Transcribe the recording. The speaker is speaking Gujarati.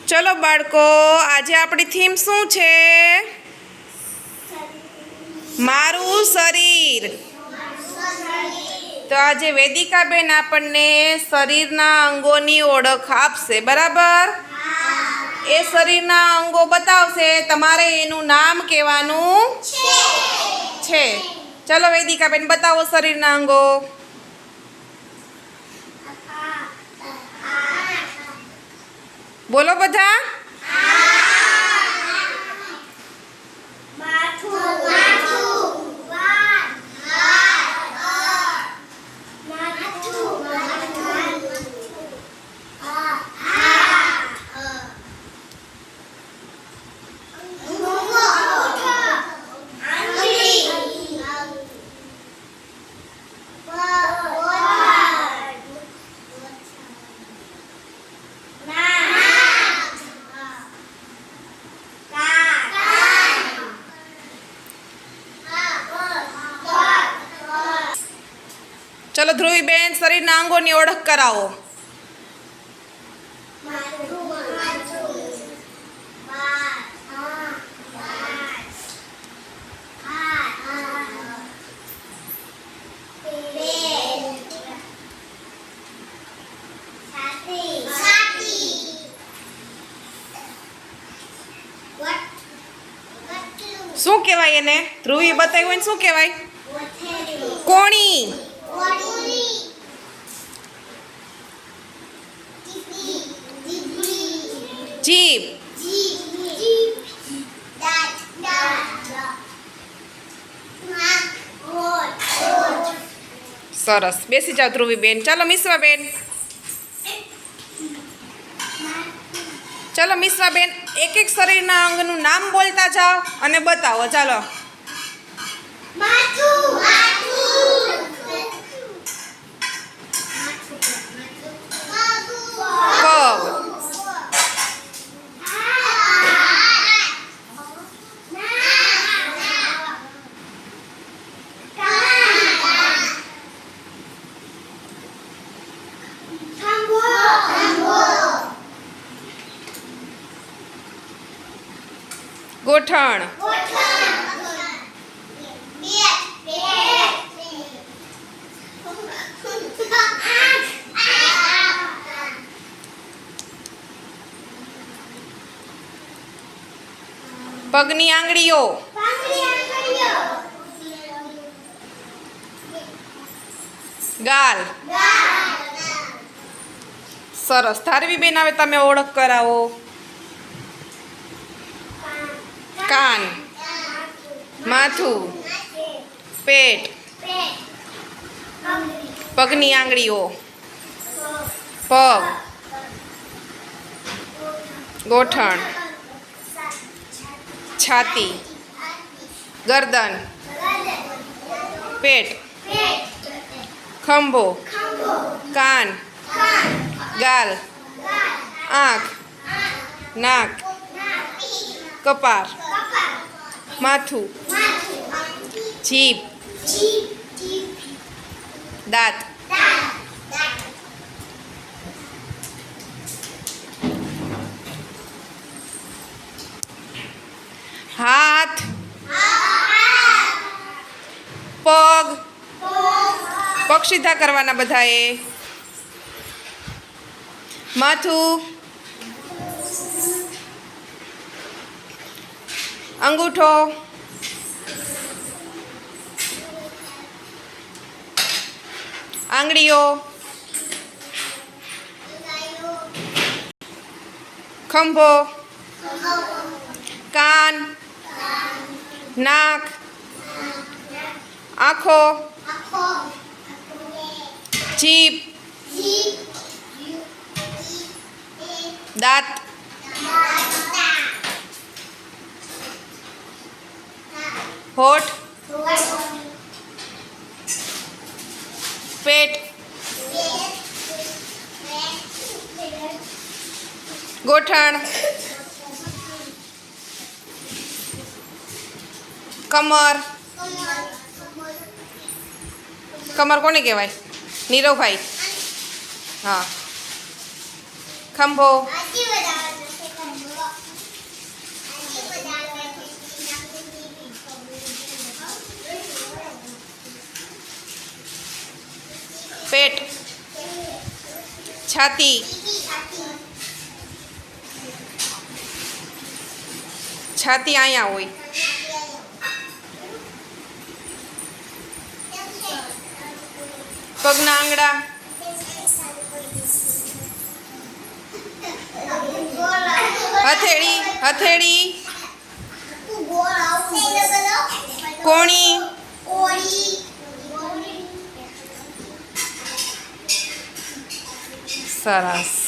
ચલો બાળકો, આજે આપણી થીમ શું છે? મારું શરીર. તો આજે વેદિકાબેન આપણને શરીરના અંગોની ઓળખ આપશે, બરાબર? એ શરીરના અંગો બતાવશે, તમારે એનું નામ કહેવાનું છે. ચલો વેદિકાબેન, બતાવો શરીરના અંગો. બોલો બધા. ચલો ધ્રુવીબેન, શરીરના અંગોની ઓળખ કરાવો. શું કહેવાય એને? ધ્રુવી બતાવ્યું હોય ને શું કહેવાય? કોણી. જીભ. સરસ, બેસી જાઓ ધ્રુવીબેન. ચાલો મિશ્રાબેન. ચાલો મિશ્રાબેન, એક એક શરીરના અંગનું નામ બોલતા જાઓ અને બતાવો. ચાલો. ગોઠણ. પગની આંગળીઓ. ગાલ. સરસ. ધારવીબેન, હવે તમે ઓળખ કરાવો. કાન. માથું. પેટ. પગની આંગળીઓ. પગ. ગોઠણ. છાતી. ગરદન. પેટ. ખંભો. કાન. ગાલ. આંખ. નાક. કપાળ. માથું. જીભ. દાંત. હાથ. પગ. પગ સીધા કરવાના બધાએ. માથું. અંગૂઠો. આંગળીઓ. ખંભો. કાન. નાક. આંખો. જીભ. દાંત. હોઠ. પેટ. ગોઠણ. કમર. કમર કોને કહેવાય? નીરવભાઈ. હા. ખંભો. પેટ, છાતી, છાતી અહીંયા હોય. પગના આંગળા, હથેળી, હથેળી, કોણી, સરસ.